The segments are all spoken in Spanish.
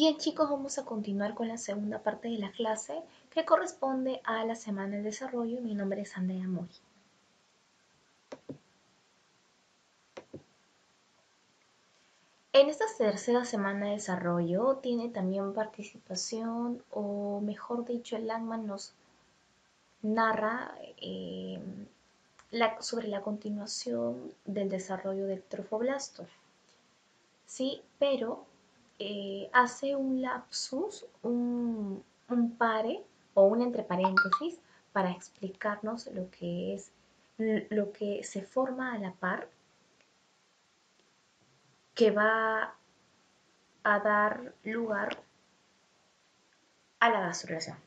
Bien chicos, vamos a continuar con la segunda parte de la clase que corresponde a la semana de desarrollo. Mi nombre es Andrea Mori. En esta tercera semana de desarrollo tiene también participación, o mejor dicho, el Langman nos narra sobre la continuación del desarrollo del trofoblasto. Sí, pero hace un lapsus, un pare o un entre paréntesis para explicarnos lo que es lo que se forma a la par que va a dar lugar a la gastrulación.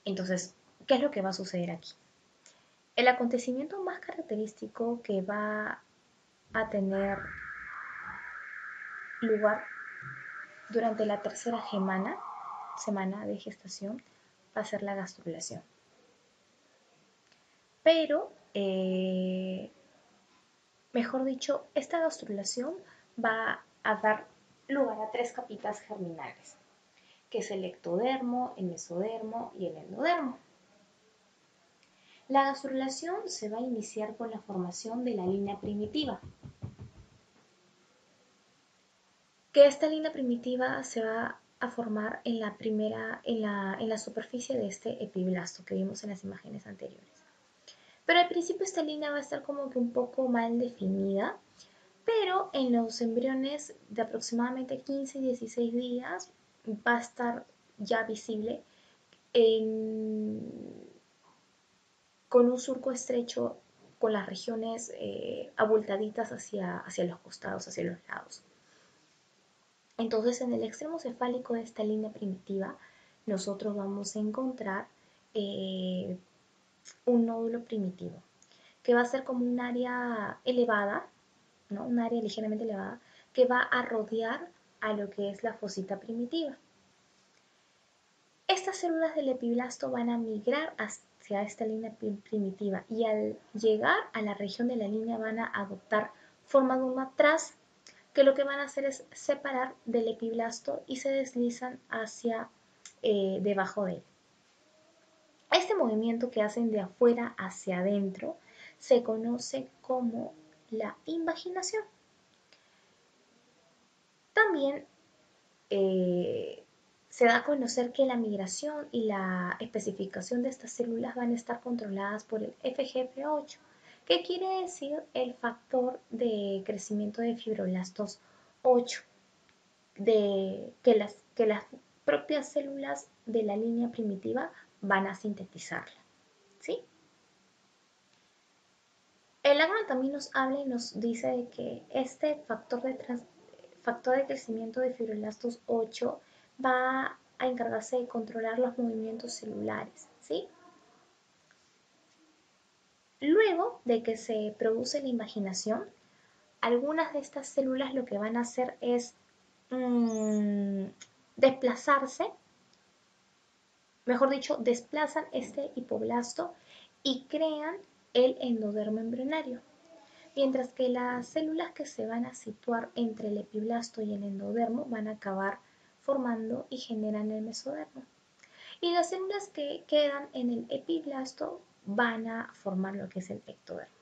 Entonces, ¿qué es lo que va a suceder aquí? El acontecimiento más característico que va a tener lugar durante la tercera semana de gestación, va a ser la gastrulación. Pero, mejor dicho, esta gastrulación va a dar lugar a tres capitas germinales, que es el ectodermo, el mesodermo y el endodermo. La gastrulación se va a iniciar con la formación de la línea primitiva, que esta línea primitiva se va a formar en la superficie de este epiblasto que vimos en las imágenes anteriores. Pero al principio esta línea va a estar como que un poco mal definida, pero en los embriones de aproximadamente 15 y 16 días va a estar ya visible con un surco estrecho con las regiones abultaditas hacia los costados, hacia los lados. Entonces, en el extremo cefálico de esta línea primitiva, nosotros vamos a encontrar un nódulo primitivo, que va a ser como un área elevada, ¿no? Un área ligeramente elevada, que va a rodear a lo que es la fosita primitiva. Estas células del epiblasto van a migrar hacia esta línea primitiva y al llegar a la región de la línea van a adoptar forma de un matraz, que lo que van a hacer es separar del epiblasto y se deslizan hacia debajo de él. Este movimiento que hacen de afuera hacia adentro se conoce como la invaginación. También se da a conocer que la migración y la especificación de estas células van a estar controladas por el FGF8, que quiere decir el factor de crecimiento de fibroblastos 8, que las propias células de la línea primitiva van a sintetizarla. ¿Sí? El Langman también nos habla y nos dice de que este factor de crecimiento de fibroblastos 8 va a encargarse de controlar los movimientos celulares, ¿sí? Luego de que se produce la invaginación, algunas de estas células lo que van a hacer es desplazarse, mejor dicho, desplazan este hipoblasto y crean el endodermo embrionario. Mientras que las células que se van a situar entre el epiblasto y el endodermo van a acabar formando y generan el mesodermo. Y las células que quedan en el epiblasto van a formar lo que es el ectodermo.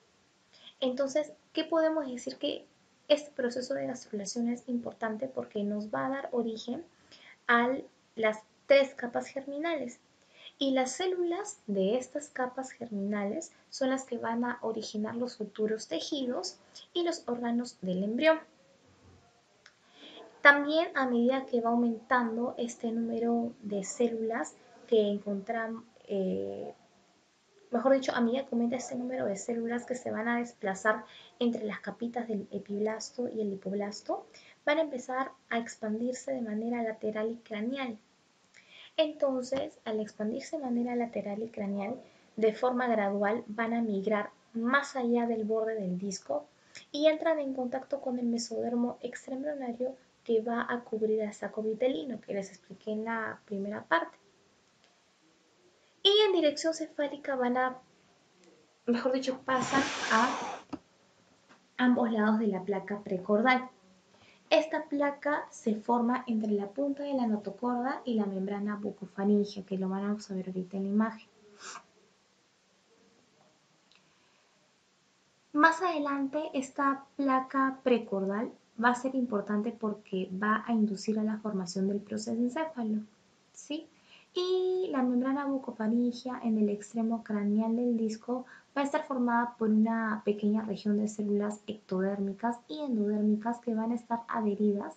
Entonces, ¿qué podemos decir? Que este proceso de gastrulación es importante porque nos va a dar origen a las tres capas germinales. Y las células de estas capas germinales son las que van a originar los futuros tejidos y los órganos del embrión. También, a medida que va aumentando este número de células que encontramos, mejor dicho, a medida que aumenta este número de células que se van a desplazar entre las capitas del epiblasto y el hipoblasto, van a empezar a expandirse de manera lateral y craneal. Entonces, al expandirse de manera lateral y craneal, de forma gradual van a migrar más allá del borde del disco y entran en contacto con el mesodermo extraembrionario que va a cubrir el saco vitelino, que les expliqué en la primera parte. Y en dirección cefálica mejor dicho, pasan a ambos lados de la placa precordal. Esta placa se forma entre la punta de la notocorda y la membrana bucofaringea, que lo vamos a ver ahorita en la imagen. Más adelante, esta placa precordal va a ser importante porque va a inducir a la formación del prosencéfalo, ¿sí? Y la membrana bucofaringea en el extremo craneal del disco va a estar formada por una pequeña región de células ectodérmicas y endodérmicas que van a estar adheridas,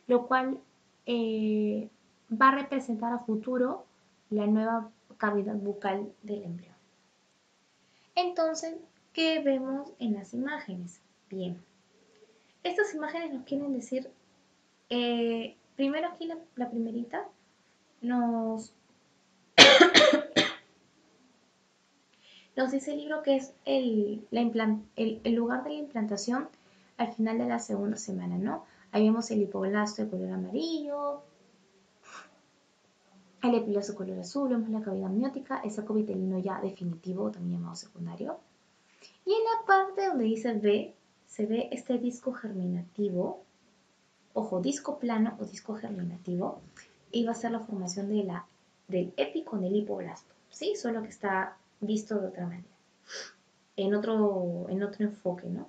lo cual va a representar a futuro la nueva cavidad bucal del embrión. Entonces, ¿qué vemos en las imágenes? Bien, estas imágenes nos quieren decir, primero aquí la primerita nos dice el libro que es el lugar de la implantación al final de la segunda semana, ¿no? Ahí vemos el hipoblasto de color amarillo, el epiblasto de color azul, vemos la cavidad amniótica, el saco vitelino ya definitivo, también llamado secundario. Y en la parte donde dice B, se ve este disco germinativo, ojo, disco plano o disco germinativo, y va a ser la formación del epi con el hipoblasto, ¿sí? Solo que está visto de otra manera, en otro enfoque, ¿no?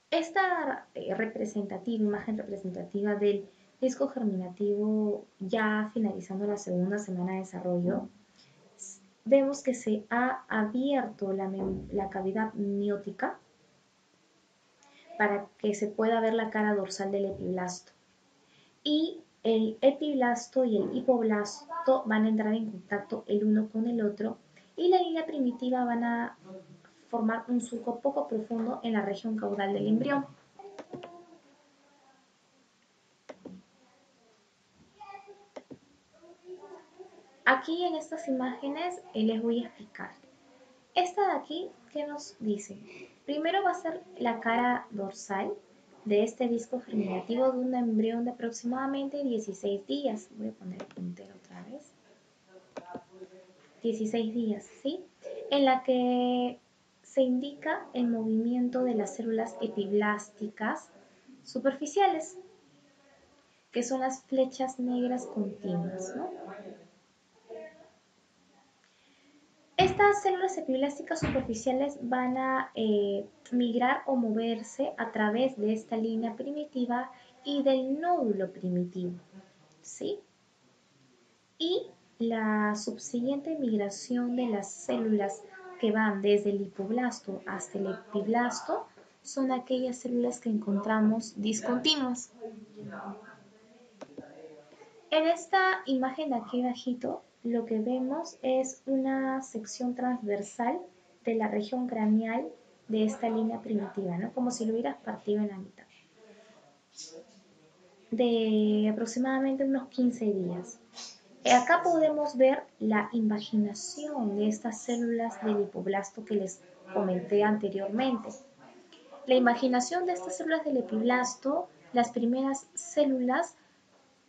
Esta imagen representativa del disco germinativo ya finalizando la segunda semana de desarrollo, vemos que se ha abierto la cavidad amniótica para que se pueda ver la cara dorsal del epiblasto. Y el epiblasto y el hipoblasto van a entrar en contacto el uno con el otro y la línea primitiva van a formar un surco poco profundo en la región caudal del embrión. Aquí en estas imágenes les voy a explicar. Esta de aquí, ¿qué nos dice? Primero va a ser la cara dorsal de este disco germinativo de un embrión de aproximadamente 16 días. Voy a poner el puntero otra vez. 16 días, ¿sí? En la que se indica el movimiento de las células epiblásticas superficiales, que son las flechas negras continuas, ¿no? Estas células epiblásticas superficiales van a migrar o moverse a través de esta línea primitiva y del nódulo primitivo, ¿sí? Y la subsiguiente migración de las células que van desde el hipoblasto hasta el epiblasto son aquellas células que encontramos discontinuas. En esta imagen de aquí abajito, lo que vemos es una sección transversal de la región craneal de esta línea primitiva, ¿no? Como si lo hubieras partido en la mitad. De aproximadamente unos 15 días. Acá podemos ver la invaginación de estas células del hipoblasto que les comenté anteriormente. La invaginación de estas células del epiblasto, las primeras células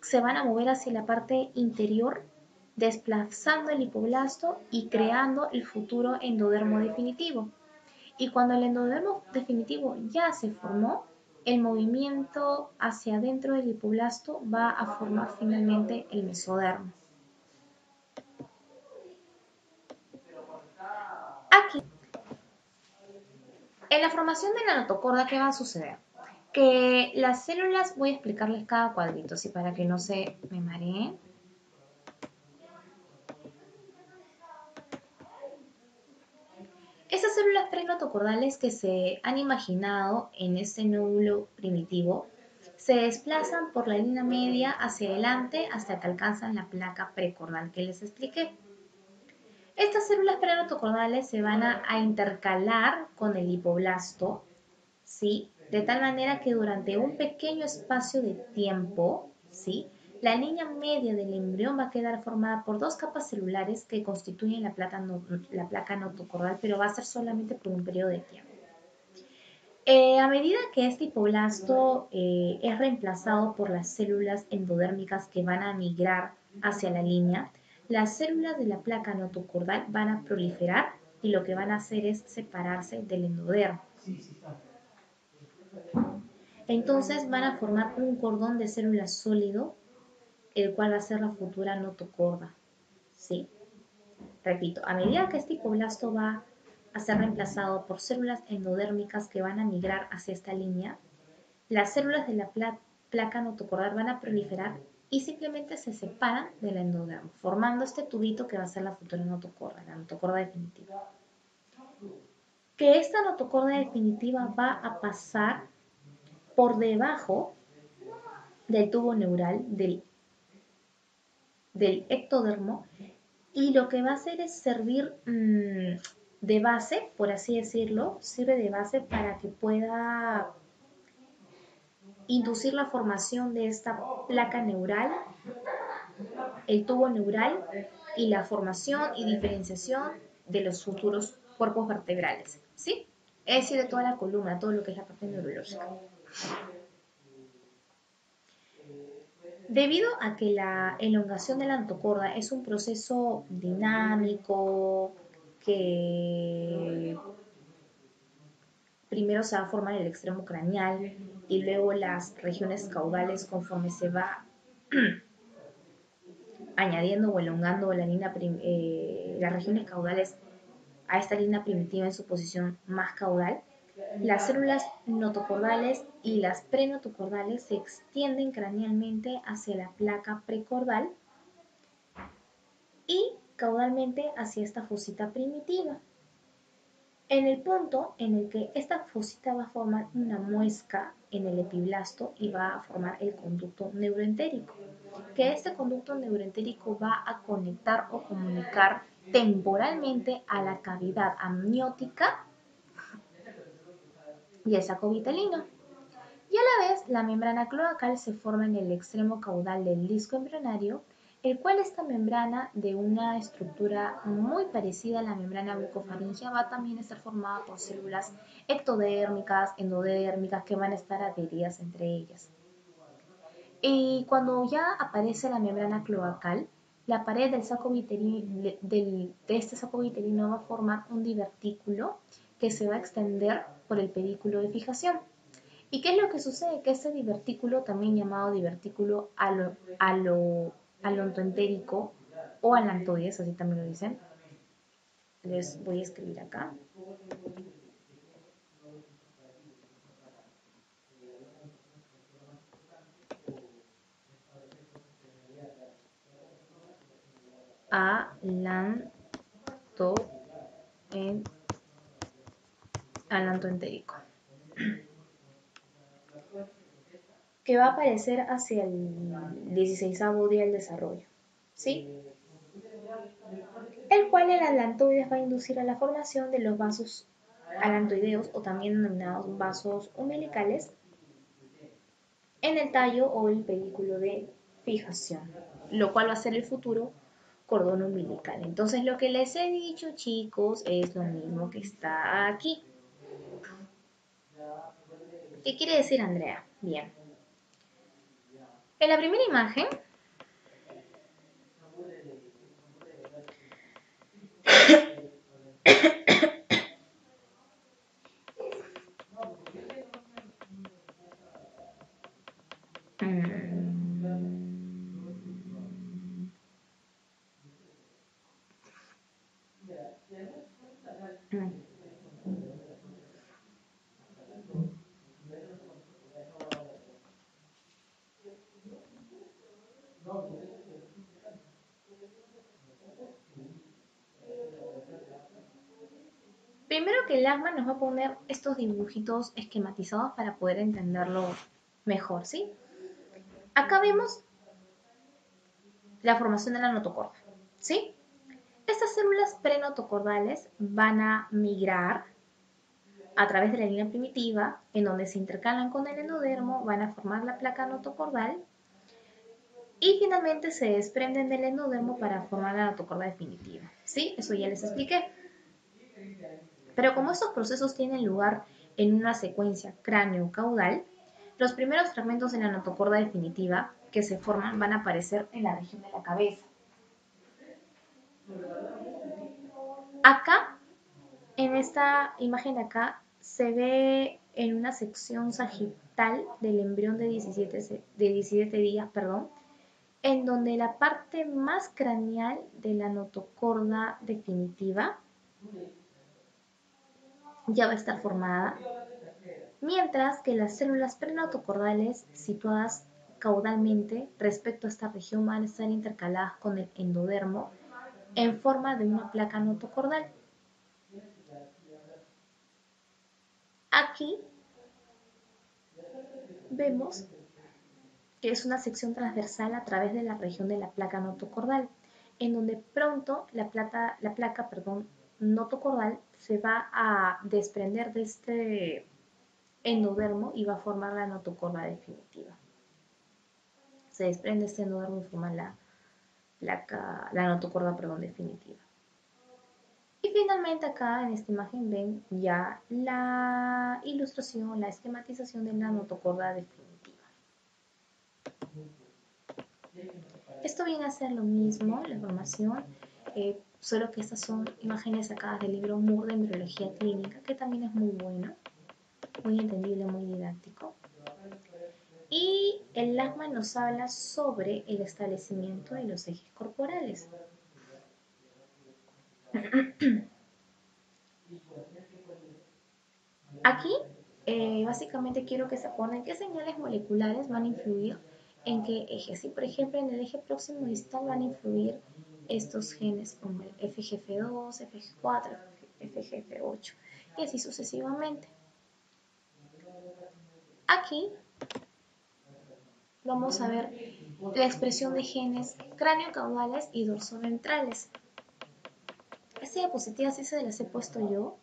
se van a mover hacia la parte interior, desplazando el hipoblasto y creando el futuro endodermo definitivo. Y cuando el endodermo definitivo ya se formó, el movimiento hacia adentro del hipoblasto va a formar finalmente el mesodermo. Aquí, en la formación de la notocorda, ¿qué va a suceder? Que las células, voy a explicarles cada cuadrito, así para que no se me mareen. Estas células prenotocordales que se han imaginado en este nódulo primitivo se desplazan por la línea media hacia adelante hasta que alcanzan la placa precordal que les expliqué. Estas células prenotocordales se van a intercalar con el hipoblasto, ¿sí? De tal manera que durante un pequeño espacio de tiempo, ¿sí? La línea media del embrión va a quedar formada por dos capas celulares que constituyen la placa notocordal, pero va a ser solamente por un periodo de tiempo. A medida que este hipoblasto es reemplazado por las células endodérmicas que van a migrar hacia la línea, las células de la placa notocordal van a proliferar y lo que van a hacer es separarse del endodermo. Entonces van a formar un cordón de células sólido, el cual va a ser la futura notocorda. ¿Sí? Repito, a medida que este hipoblasto va a ser reemplazado por células endodérmicas que van a migrar hacia esta línea, las células de la placa notocordal van a proliferar y simplemente se separan del endodermo, formando este tubito que va a ser la futura notocorda, la notocorda definitiva. Que esta notocorda definitiva va a pasar por debajo del tubo neural del ectodermo, y lo que va a hacer es servir de base, por así decirlo, sirve de base para que pueda inducir la formación de esta placa neural, el tubo neural y la formación y diferenciación de los futuros cuerpos vertebrales, ¿sí? Es decir, de toda la columna, todo lo que es la parte neurológica. Debido a que la elongación de la notocorda es un proceso dinámico que primero se va a formar el extremo craneal y luego las regiones caudales conforme se va añadiendo o elongando las regiones caudales a esta línea primitiva en su posición más caudal, las células notocordales y las prenotocordales se extienden cranealmente hacia la placa precordal y caudalmente hacia esta fosita primitiva. En el punto en el que esta fosita va a formar una muesca en el epiblasto y va a formar el conducto neuroentérico, que este conducto neuroentérico va a conectar o comunicar temporalmente a la cavidad amniótica y el saco vitelino. Y a la vez, la membrana cloacal se forma en el extremo caudal del disco embrionario, el cual esta membrana, de una estructura muy parecida a la membrana bucofaringea, va también a estar formada por células ectodérmicas, endodérmicas, que van a estar adheridas entre ellas. Y cuando ya aparece la membrana cloacal, la pared del saco vitelino, de este saco vitelino va a formar un divertículo que se va a extender por el pedículo de fijación. ¿Y qué es lo que sucede? Que este divertículo, también llamado divertículo alontoentérico o alantoides, así también lo dicen, les voy a escribir acá. Alantoentérico, que va a aparecer hacia el 16º día del desarrollo, ¿sí? El cual el alantoides va a inducir a la formación de los vasos alantoideos, o también denominados vasos umbilicales, en el tallo o el pedículo de fijación, lo cual va a ser el futuro cordón umbilical. Entonces, lo que les he dicho, chicos, es lo mismo que está aquí. ¿Qué quiere decir Andrea? Bien. En la primera imagen primero que el asma nos va a poner estos dibujitos esquematizados para poder entenderlo mejor, ¿sí? Acá vemos la formación de la notocorda, ¿sí? Estas células prenotocordales van a migrar a través de la línea primitiva, en donde se intercalan con el endodermo, van a formar la placa notocordal y finalmente se desprenden del endodermo para formar la notocorda definitiva, ¿sí? Eso ya les expliqué. Pero como estos procesos tienen lugar en una secuencia cráneo-caudal, los primeros fragmentos de la notocorda definitiva que se forman van a aparecer en la región de la cabeza. Acá, en esta imagen de acá, se ve en una sección sagital del embrión de 17 días, en donde la parte más craneal de la notocorda definitiva ya va a estar formada, mientras que las células prenotocordales situadas caudalmente respecto a esta región van a estar intercaladas con el endodermo en forma de una placa notocordal. Aquí vemos que es una sección transversal a través de la región de la placa notocordal, en donde pronto la placa notocordal se va a desprender de este endodermo y va a formar la notocorda definitiva. Se desprende este endodermo y forma la notocorda definitiva. Y finalmente acá en esta imagen ven ya la ilustración, la esquematización de la notocorda definitiva. Esto viene a ser lo mismo, la formación, solo que estas son imágenes sacadas del libro Moore de Embriología Clínica, que también es muy bueno, muy entendible, muy didáctico. Y el Lachman nos habla sobre el establecimiento de los ejes corporales. Aquí, básicamente quiero que se acuerden qué señales moleculares van a influir en qué ejes. Y por ejemplo, en el eje próximo distal van a influir estos genes como el FGF2, FG4, FGF8 y así sucesivamente. Aquí vamos a ver la expresión de genes craneocaudales y dorsoventrales. Esta diapositiva sí se las he puesto yo.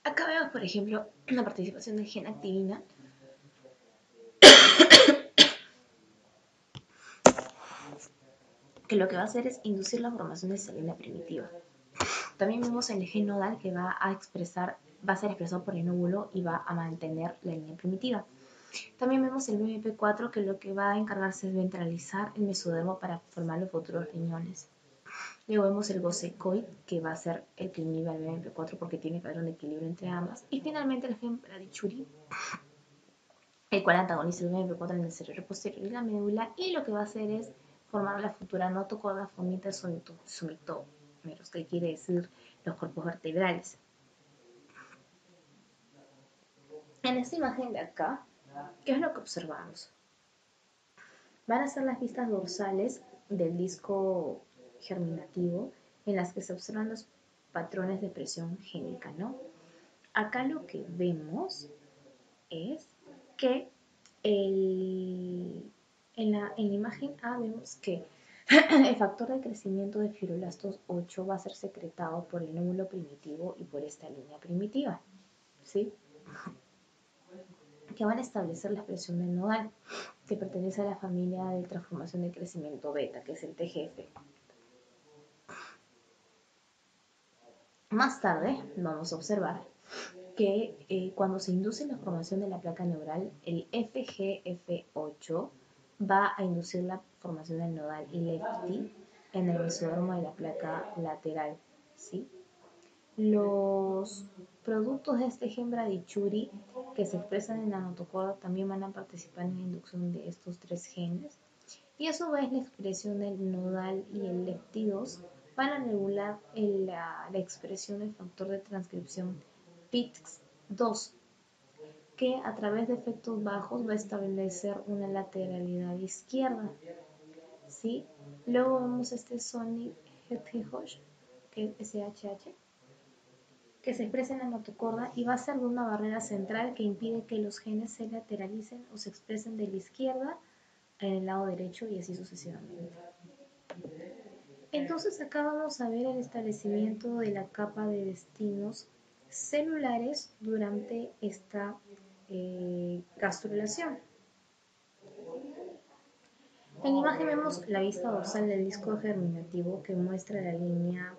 Acá vemos, por ejemplo, la participación del gen activina, que lo que va a hacer es inducir la formación de célula primitiva. También vemos el gen nodal que va a ser expresado por el óvulo y va a mantener la línea primitiva. También vemos el BMP4 que lo que va a encargarse es ventralizar el mesodermo para formar los futuros riñones. Luego vemos el gosecoid que va a ser el que inhibe al BMP4 porque tiene patrón de equilibrio entre ambas. Y finalmente el gen bradichuri, el cual antagoniza el BMP4 en el cerebro posterior y la médula, y lo que va a hacer es formar la futura notocorda fomita somitómeros, que quiere decir los cuerpos vertebrales. En esta imagen de acá, ¿qué es lo que observamos? Van a ser las pistas dorsales del disco germinativo en las que se observan los patrones de presión génica, ¿no? Acá lo que vemos es que en la imagen A vemos que el factor de crecimiento de fibrolastos 8 va a ser secretado por el nódulo primitivo y por esta línea primitiva, ¿sí? Que van a establecer la expresión del nodal, que pertenece a la familia de transformación de crecimiento beta, que es el TGF. Más tarde vamos a observar que cuando se induce la formación de la placa neural, el FGF8 va a inducir la formación del nodal y lefty en el mesodermo de la placa lateral, ¿sí? Los productos de este gen bradichuri que se expresan en la notocorda también van a participar en la inducción de estos tres genes, y a su vez la expresión del nodal y el lepti2 van a regular la expresión del factor de transcripción PITX2, que a través de efectos bajos va a establecer una lateralidad izquierda, ¿sí? Luego vemos este Sonic Hedgehog, que es SHH, que se expresa en la notocorda y va a ser de una barrera central que impide que los genes se lateralicen o se expresen de la izquierda en el lado derecho y así sucesivamente. Entonces acá vamos a ver el establecimiento de la capa de destinos celulares durante esta gastrulación. En la imagen vemos la vista dorsal del disco germinativo que muestra la línea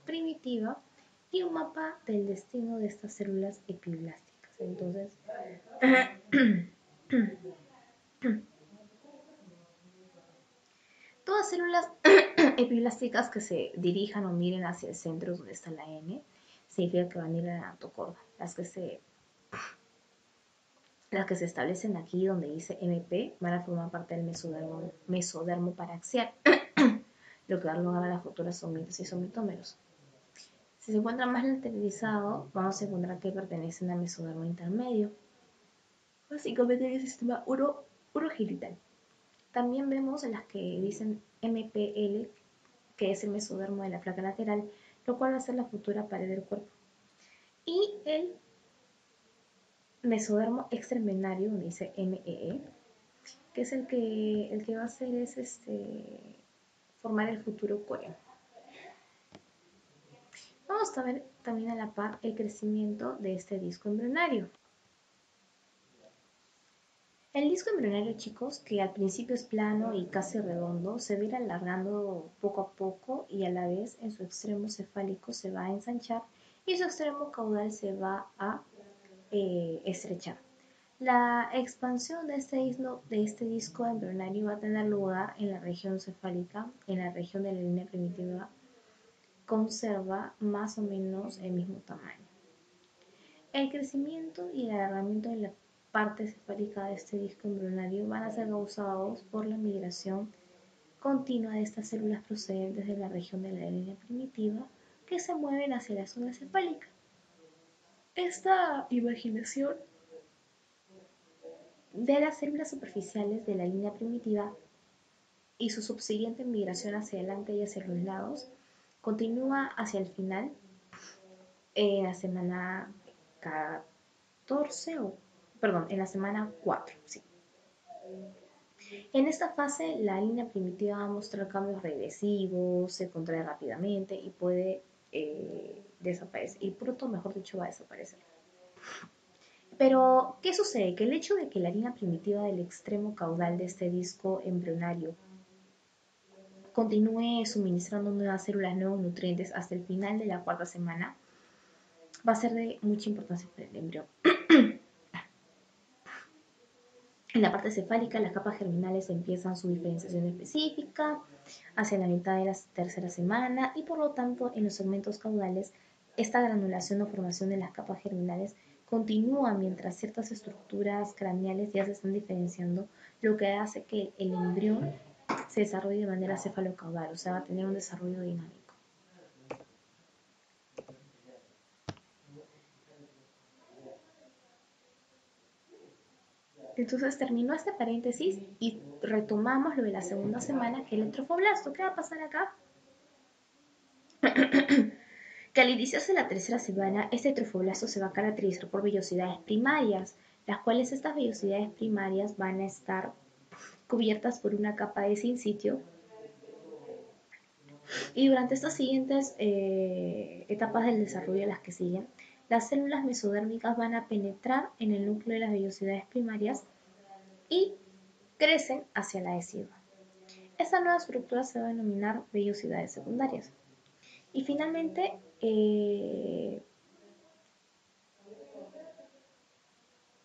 primitiva y un mapa del destino de estas células epiblásticas. Entonces, todas células epiblásticas que se dirijan o miren hacia el centro donde está la N, significa que van a ir a la notocorda. las que se establecen aquí donde dice MP van a formar parte del mesodermo paraxial, lo que va a dar lugar a las futuras somitas y somitómeros. Si se encuentra más lateralizado, vamos a encontrar que pertenecen al mesodermo intermedio, básicamente en el sistema urogenital. También vemos las que dicen MPL, que es el mesodermo de la placa lateral, lo cual va a ser la futura pared del cuerpo. Y el mesodermo extraembrionario, donde dice MEE, que es el que va a hacer es formar el futuro coreano. Vamos a ver también a la par el crecimiento de este disco embrionario. El disco embrionario, chicos, que al principio es plano y casi redondo, se va a ir alargando poco a poco y a la vez en su extremo cefálico se va a ensanchar y su extremo caudal se va a estrechar. La expansión de este disco embrionario va a tener lugar en la región cefálica, en la región de la línea primitiva, conserva más o menos el mismo tamaño. El crecimiento y el alargamiento de la parte cefálica de este disco embrionario van a ser causados por la migración continua de estas células procedentes de la región de la línea primitiva que se mueven hacia la zona cefálica. Esta imaginación de las células superficiales de la línea primitiva y su subsiguiente migración hacia adelante y hacia los lados continúa hacia el final, en la semana 14 en la semana 4. Sí. En esta fase, la línea primitiva va a mostrar cambios regresivos, se contrae rápidamente y puede desaparecer. Y pronto, mejor dicho, va a desaparecer. Pero, ¿qué sucede? Que el hecho de que la línea primitiva del extremo caudal de este disco embrionario continúe suministrando nuevas células, nuevos nutrientes hasta el final de la 4ª semana, va a ser de mucha importancia para el embrión. En la parte cefálica, las capas germinales empiezan su diferenciación específica hacia la mitad de la 3ª semana y por lo tanto en los segmentos caudales esta granulación o formación de las capas germinales continúa mientras ciertas estructuras craneales ya se están diferenciando, lo que hace que el embrión se desarrolle de manera cefalocaudal, o sea, va a tener un desarrollo dinámico. Entonces terminó este paréntesis y retomamos lo de la 2ª semana, que es el trofoblasto. ¿Qué va a pasar acá? Que al iniciarse la 3ª semana, este trofoblasto se va a caracterizar por vellosidades primarias, las cuales estas vellosidades primarias van a estar cubiertas por una capa de sincitio. Y durante estas siguientes etapas del desarrollo, las que siguen, las células mesodérmicas van a penetrar en el núcleo de las vellosidades primarias y crecen hacia la decidua. Esta nueva estructura se va a denominar vellosidades secundarias. Y finalmente,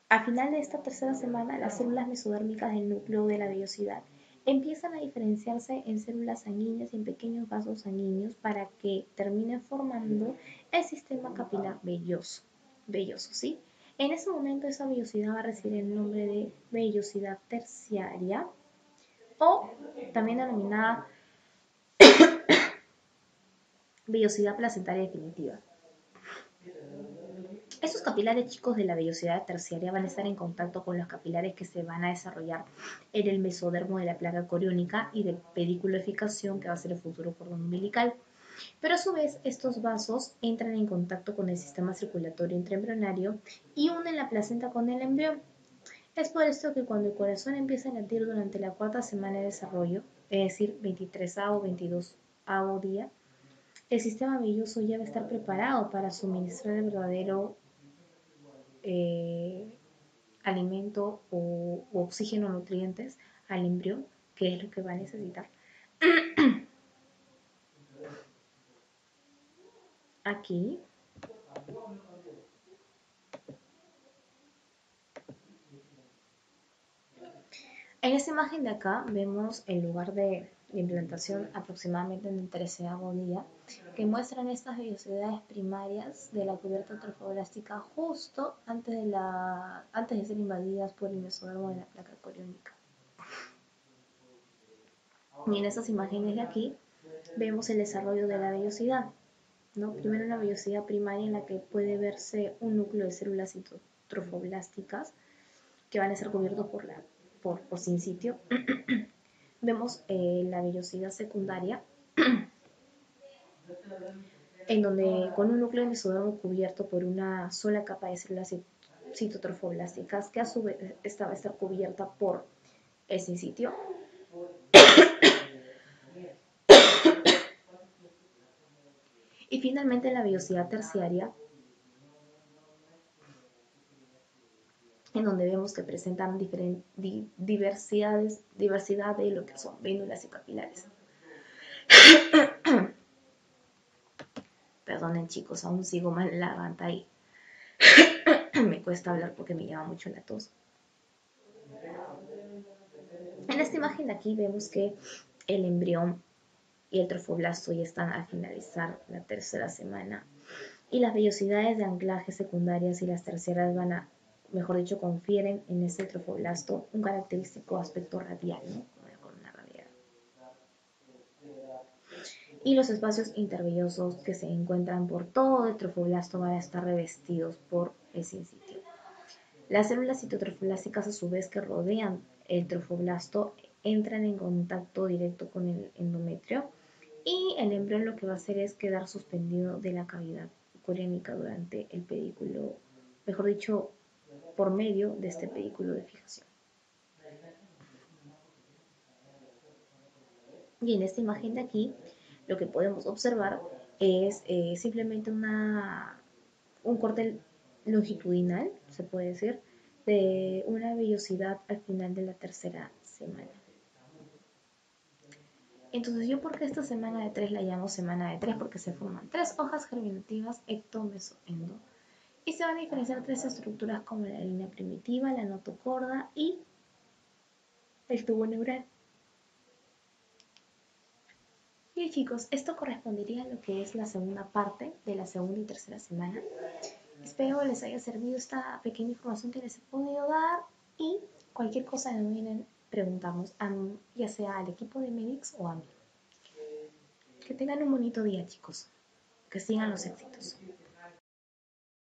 al final de esta 3ª semana, las células mesodérmicas del núcleo de la vellosidad empiezan a diferenciarse en células sanguíneas y en pequeños vasos sanguíneos para que terminen formando el sistema capilar velloso, ¿sí? En ese momento esa vellosidad va a recibir el nombre de vellosidad terciaria o también denominada vellosidad placentaria definitiva. Estos capilares chicos de la vellosidad terciaria van a estar en contacto con los capilares que se van a desarrollar en el mesodermo de la placa coriónica y de pediculoeficación, que va a ser el futuro cordón umbilical. Pero a su vez, estos vasos entran en contacto con el sistema circulatorio intraembrionario y unen la placenta con el embrión. Es por esto que cuando el corazón empieza a latir durante la 4ª semana de desarrollo, es decir, 23º o 22º día, el sistema velloso ya va a estar preparado para suministrar el verdadero alimento o oxígeno, nutrientes al embrión, que es lo que va a necesitar. Aquí en esta imagen de acá vemos el lugar de de implantación aproximadamente en el 13º día, que muestran estas vellosidades primarias de la cubierta trofoblástica justo antes de ser invadidas por el mesodermo de la placa coriónica. Y en estas imágenes de aquí vemos el desarrollo de la vellosidad, ¿no? Primero una vellosidad primaria en la que puede verse un núcleo de células trofoblásticas que van a ser cubiertos por sincitio. Vemos la vellosidad secundaria, en donde con un núcleo de mesodermo cubierto por una sola capa de células citotrofoblásticas, que a su vez esta va a estar cubierta por el sincitio. Y finalmente la vellosidad terciaria, en donde vemos que presentan diversidad de lo que son vénulas y capilares. Perdonen chicos, aún sigo mal en la garganta y me cuesta hablar porque me llama mucho la tos. En esta imagen de aquí vemos que el embrión y el trofoblasto ya están al finalizar la tercera semana y las vellosidades de anclaje secundarias y las terciarias van a, mejor dicho, confieren en ese trofoblasto un característico aspecto radial, ¿no? Con una radial. Y los espacios intervellosos que se encuentran por todo el trofoblasto van a estar revestidos por el sincitio. Las células citotrofoblásticas, a su vez, que rodean el trofoblasto, entran en contacto directo con el endometrio y el embrión lo que va a hacer es quedar suspendido de la cavidad coriónica durante el pedículo, mejor dicho, por medio de este pedículo de fijación. Y en esta imagen de aquí, lo que podemos observar es simplemente un corte longitudinal, se puede decir, de una vellosidad al final de la tercera semana. Entonces, ¿yo por qué esta semana de 3 la llamo semana de 3? Porque se forman 3 hojas germinativas ecto, meso, endo. Y se van a diferenciar 3 estructuras como la línea primitiva, la notocorda y el tubo neural. Bien chicos, esto correspondería a lo que es la segunda parte de la segunda y tercera semana. Espero les haya servido esta pequeña información que les he podido dar y cualquier cosa que me vienen preguntamos, ya sea al equipo de Medix o a mí. Que tengan un bonito día chicos, que sigan los éxitos.